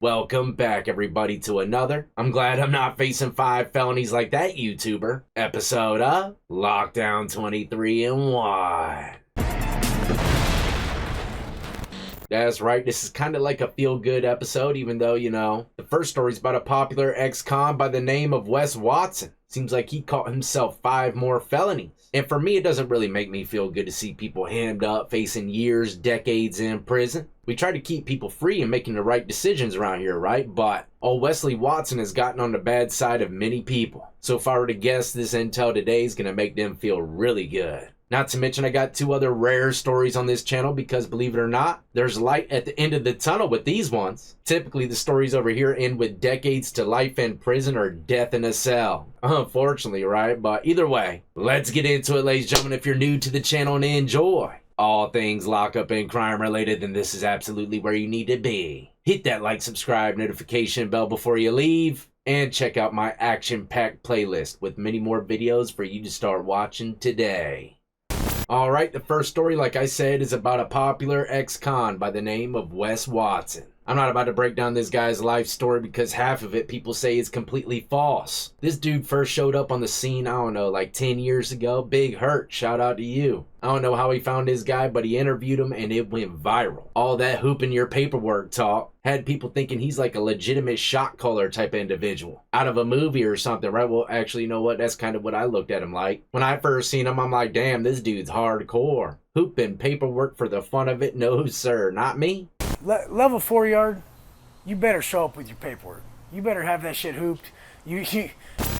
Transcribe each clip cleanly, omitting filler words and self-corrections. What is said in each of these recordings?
Welcome back, everybody, to another. I'm glad I'm not facing 5 felonies like that YouTuber. Episode of Lockdown 23 and 1. That's right, this is kind of like a feel-good episode, even though, the first story's about a popular ex-con by the name of WES WATSON. Seems like he caught himself 5 more felonies. And for me, it doesn't really make me feel good to see people hammed up, facing years, decades in prison. We try to keep people free and making the right decisions around here, right? But old Wesley Watson has gotten on the bad side of many people. So if I were to guess, this intel today is going to make them feel really good. Not to mention, I got 2 other rare stories on this channel because, believe it or not, there's light at the end of the tunnel with these ones. Typically, the stories over here end with decades to life in prison or death in a cell. Unfortunately, right? But either way, let's get into it, ladies and gentlemen. If you're new to the channel and enjoy all things lockup and crime related, then this is absolutely where you need to be. Hit that like, subscribe, notification bell before you leave. And check out my action-packed playlist with many more videos for you to start watching today. Alright, the first story, like I said, is about a popular ex-con by the name of WES WATSON. I'm not about to break down this guy's life story because half of it people say is completely false. This dude first showed up on the scene, I don't know, like 10 years ago. Big Hurt, shout out to you. I don't know how he found this guy, but he interviewed him and it went viral. All that hooping your paperwork talk had people thinking he's like a legitimate shot caller type of individual out of a movie or something, right? Well, actually, you know what? That's kind of what I looked at him like. When I first seen him, I'm like, damn, this dude's hardcore. Hooping paperwork for the fun of it? No, sir, not me. Level 4 yard, you better show up with your paperwork. You better have that shit hooped.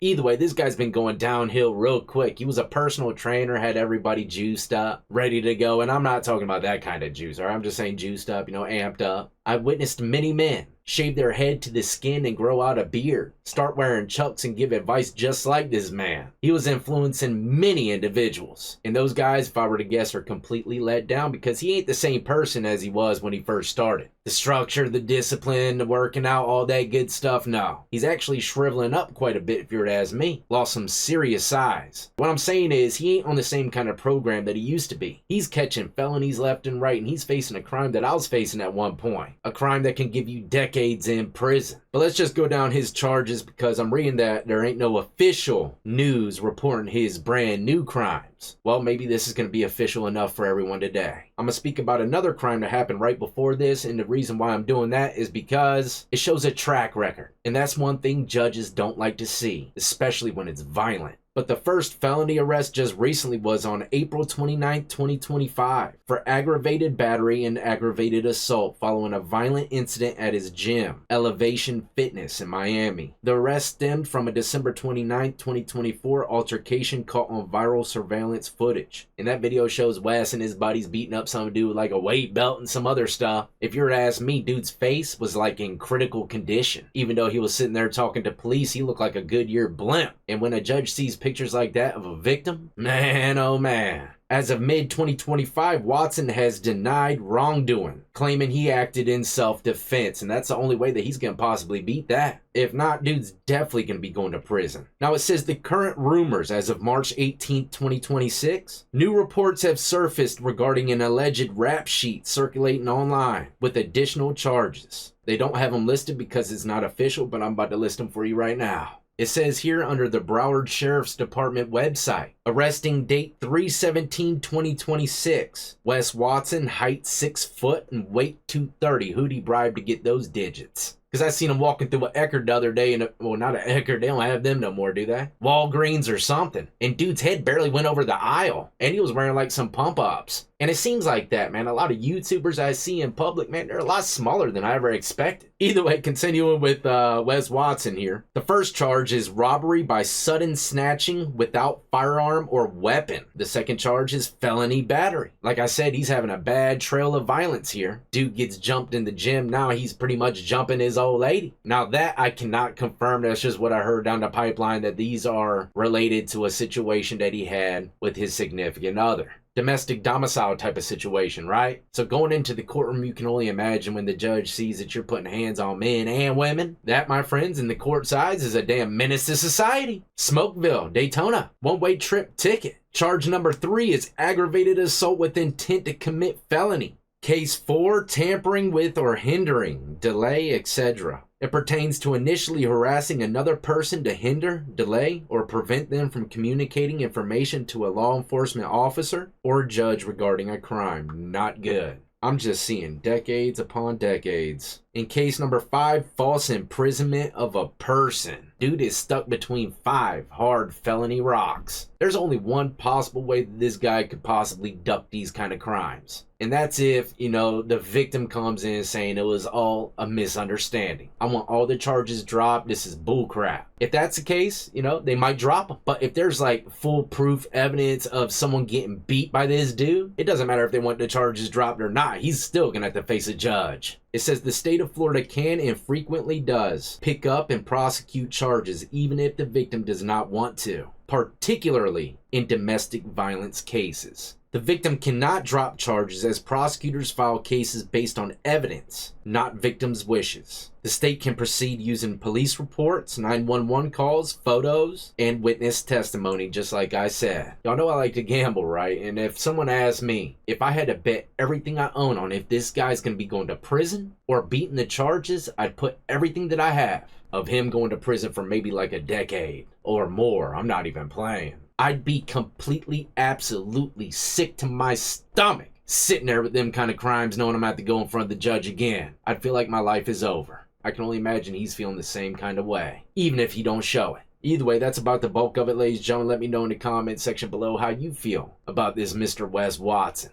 Either way, this guy's been going downhill real quick. He was a personal trainer, had everybody juiced up, ready to go. And I'm not talking about that kind of juice, or I'm just saying juiced up, amped up. I've witnessed many men shave their head to the skin and grow out a beard, start wearing chucks and give advice just like this man. He was influencing many individuals. And those guys, if I were to guess, are completely let down because he ain't the same person as he was when he first started. The structure, the discipline, the working out, all that good stuff, no. He's actually shriveling up quite a bit if you were to ask me. Lost some serious size. What I'm saying is he ain't on the same kind of program that he used to be. He's catching felonies left and right, and he's facing a crime that I was facing at one point. A crime that can give you decades in prison. But let's just go down his charges because I'm reading that there ain't no official news reporting his brand new crimes. Well, maybe this is going to be official enough for everyone today. I'm going to speak about another crime that happened right before this, and the reason why I'm doing that is because it shows a track record. And that's one thing judges don't like to see, especially when it's violent. But the first felony arrest just recently was on April 29, 2025 for aggravated battery and aggravated assault following a violent incident at his gym, Elevation Fitness in Miami. The arrest stemmed from a December 29, 2024 altercation caught on viral surveillance footage. And that video shows Wes and his buddies beating up some dude with like a weight belt and some other stuff. If you were to ask me, dude's face was like in critical condition. Even though he was sitting there talking to police, he looked like a Goodyear blimp. And when a judge sees pictures like that of a victim, man, oh man. As of mid-2025, Watson has denied wrongdoing, claiming he acted in self-defense, and that's the only way that he's going to possibly beat that. If not, dude's definitely going to be going to prison. Now, it says the current rumors as of March 18, 2026, new reports have surfaced regarding an alleged rap sheet circulating online with additional charges. They don't have them listed because it's not official, but I'm about to list them for you right now. It says here under the Broward Sheriff's Department website, arresting date 3/17/2026. WES WATSON, height 6 foot and weight 230. Who'd he bribe to get those digits? Because I seen him walking through an Eckerd the other day, and well, not an Eckerd, they don't have them no more, do they? Walgreens or something. And dude's head barely went over the aisle, and he was wearing like some pump-ups. And it seems like that, man. A lot of YouTubers I see in public, man, they're a lot smaller than I ever expected. Either way, continuing with WES WATSON here. The first charge is robbery by sudden snatching without firearm or weapon. The second charge is felony battery. Like I said, he's having a bad trail of violence here. Dude gets jumped in the gym. Now he's pretty much jumping his old lady. Now that I cannot confirm. That's just what I heard down the pipeline, that these are related to a situation that he had with his significant other. Domestic domicile type of situation, right? So going into the courtroom, you can only imagine when the judge sees that you're putting hands on men and women. That, my friends, in the court's eyes is a damn menace to society. Smokeville, Daytona, one-way trip ticket. Charge number 3 is aggravated assault with intent to commit felony. Case 4, tampering with or hindering, delay, etc. It pertains to initially harassing another person to hinder, delay, or prevent them from communicating information to a law enforcement officer or judge regarding a crime. Not good. I'm just seeing decades upon decades. In case number 5, false imprisonment of a person. Dude is stuck between 5 hard felony rocks. There's only one possible way that this guy could possibly duck these kind of crimes. And that's if, the victim comes in saying it was all a misunderstanding. I want all the charges dropped. This is bullcrap. If that's the case, they might drop them. But if there's like foolproof evidence of someone getting beat by this dude, it doesn't matter if they want the charges dropped or not. He's still going to have to face a judge. It says the state of Florida can and frequently does pick up and prosecute charges even if the victim does not want to, particularly in domestic violence cases. The victim cannot drop charges as prosecutors file cases based on evidence, not victims' wishes. The state can proceed using police reports, 911 calls, photos, and witness testimony, just like I said. Y'all know I like to gamble, right? And if someone asked me if I had to bet everything I own on if this guy's going to be going to prison or beating the charges, I'd put everything that I have of him going to prison for maybe like a decade or more. I'm not even playing. I'd be completely, absolutely sick to my stomach sitting there with them kind of crimes knowing I'm going to have to go in front of the judge again. I'd feel like my life is over. I can only imagine he's feeling the same kind of way, even if he don't show it. Either way, that's about the bulk of it, ladies and gentlemen. Let me know in the comment section below how you feel about this Mr. Wes Watson.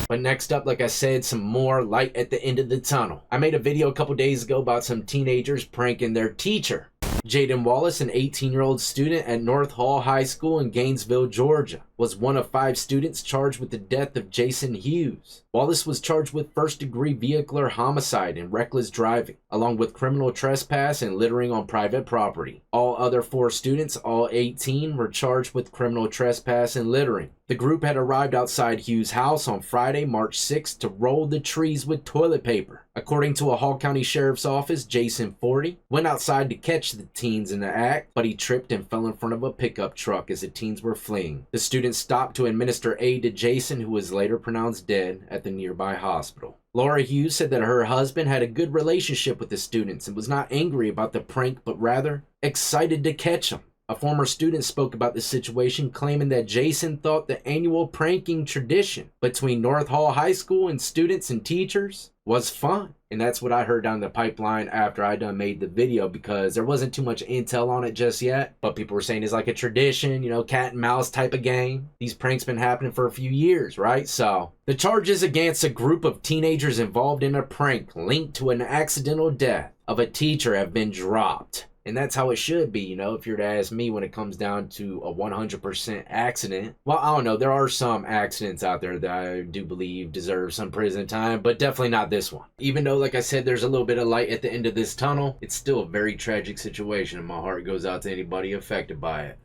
But next up, like I said, some more light at the end of the tunnel. I made a video a couple days ago about some teenagers pranking their teacher. Jaden Wallace, an 18-year-old student at North Hall High School in Gainesville, Georgia, was one of 5 students charged with the death of Jason Hughes. Wallace was charged with first-degree vehicular homicide and reckless driving, along with criminal trespass and littering on private property. All other 4 students, all 18, were charged with criminal trespass and littering. The group had arrived outside Hughes' house on Friday, March 6th to roll the trees with toilet paper. According to a Hall County Sheriff's Office, Jason, 40, went outside to catch the teens in the act, but he tripped and fell in front of a pickup truck as the teens were fleeing. The students stopped to administer aid to Jason, who was later pronounced dead at the nearby hospital. Laura Hughes said that her husband had a good relationship with the students and was not angry about the prank, but rather excited to catch them. A former student spoke about the situation, claiming that Jason thought the annual pranking tradition between North Hall High School and students and teachers was fun. And that's what I heard down the pipeline after I done made the video, because there wasn't too much intel on it just yet. But people were saying it's like a tradition, cat and mouse type of game. These pranks been happening for a few years, right? So the charges against a group of teenagers involved in a prank linked to an accidental death of a teacher have been dropped. And that's how it should be, if you're to ask me, when it comes down to a 100% accident. Well, I don't know. There are some accidents out there that I do believe deserve some prison time, but definitely not this one. Even though, like I said, there's a little bit of light at the end of this tunnel, it's still a very tragic situation, and my heart goes out to anybody affected by it.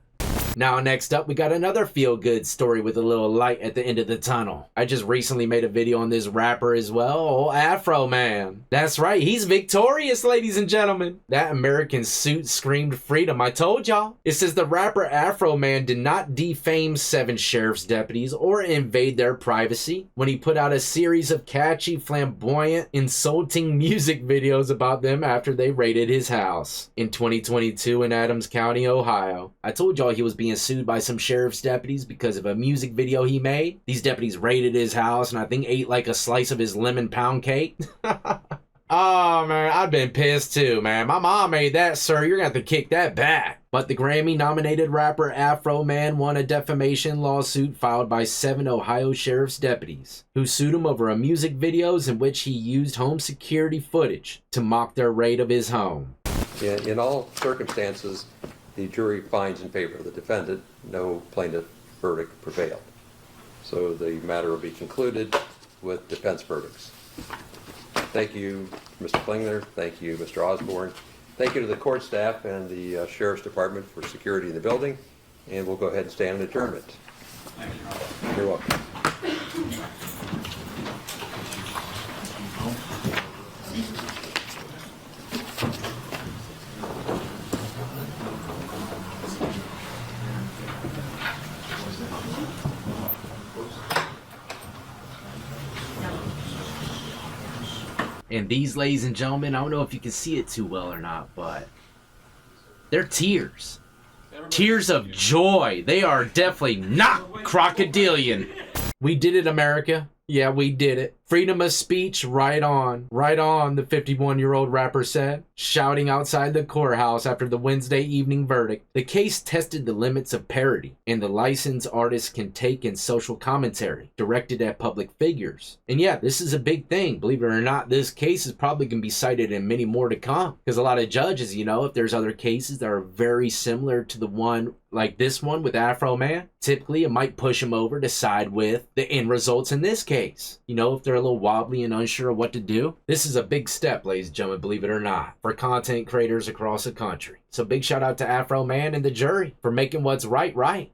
Now, next up, we got another feel-good story with a little light at the end of the tunnel. I just recently made a video on this rapper as well, Afro Man. That's right, he's victorious, ladies and gentlemen. That American suit screamed freedom, I told y'all. It says the rapper Afro Man did not defame 7 sheriff's deputies or invade their privacy when he put out a series of catchy, flamboyant, insulting music videos about them after they raided his house in 2022 in Adams County, Ohio. I told y'all he was being sued by some sheriff's deputies because of a music video he made. These deputies raided his house and I think ate like a slice of his lemon pound cake. Oh man, I've been pissed too, man. My mom made that, sir. You're gonna have to kick that back. But the Grammy-nominated rapper Afro Man won a defamation lawsuit filed by 7 Ohio sheriff's deputies who sued him over a music videos in which he used home security footage to mock their raid of his home. In all circumstances, the jury finds in favor of the defendant. No plaintiff verdict prevailed. So the matter will be concluded with defense verdicts. Thank you, Mr. Klingler. Thank you, Mr. Osborne. Thank you to the court staff and the Sheriff's Department for security in the building. And we'll go ahead and stand in adjournment. Thank you. You're welcome. And these, ladies and gentlemen, I don't know if you can see it too well or not, but they're tears. Tears of joy. They are definitely not crocodilian. We did it, America. Yeah, we did it. Freedom of speech, right on. Right on, the 51-year-old rapper said, shouting outside the courthouse after the Wednesday evening verdict. The case tested the limits of parody and the license artists can take in social commentary directed at public figures. And yeah, this is a big thing. Believe it or not, this case is probably going to be cited in many more to come. Because a lot of judges, you know, if there's other cases that are very similar to the one like this one with Afro Man, typically it might push them over to side with the end results in this case. You know, if they're a little wobbly and unsure of what to do. This is a big step, ladies and gentlemen, believe it or not, for content creators across the country. So big shout out to Afro Man and the jury for making what's right.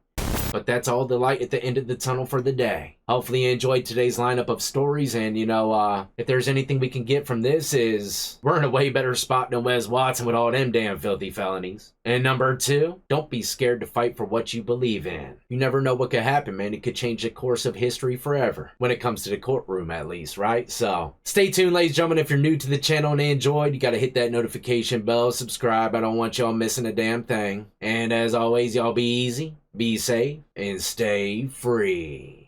But that's all the light at the end of the tunnel for the day. Hopefully you enjoyed today's lineup of stories, and you know, if there's anything we can get from this is we're in a way better spot than WES Watson with all them damn filthy felonies. And number 2, don't be scared to fight for what you believe in. You never know what could happen, man. It could change the course of history forever, when it comes to the courtroom at least, right? So stay tuned, ladies and gentlemen. If you're new to the channel and enjoyed, you gotta hit that notification bell, subscribe. I don't want y'all missing a damn thing. And as always, y'all be easy, be safe, and stay free.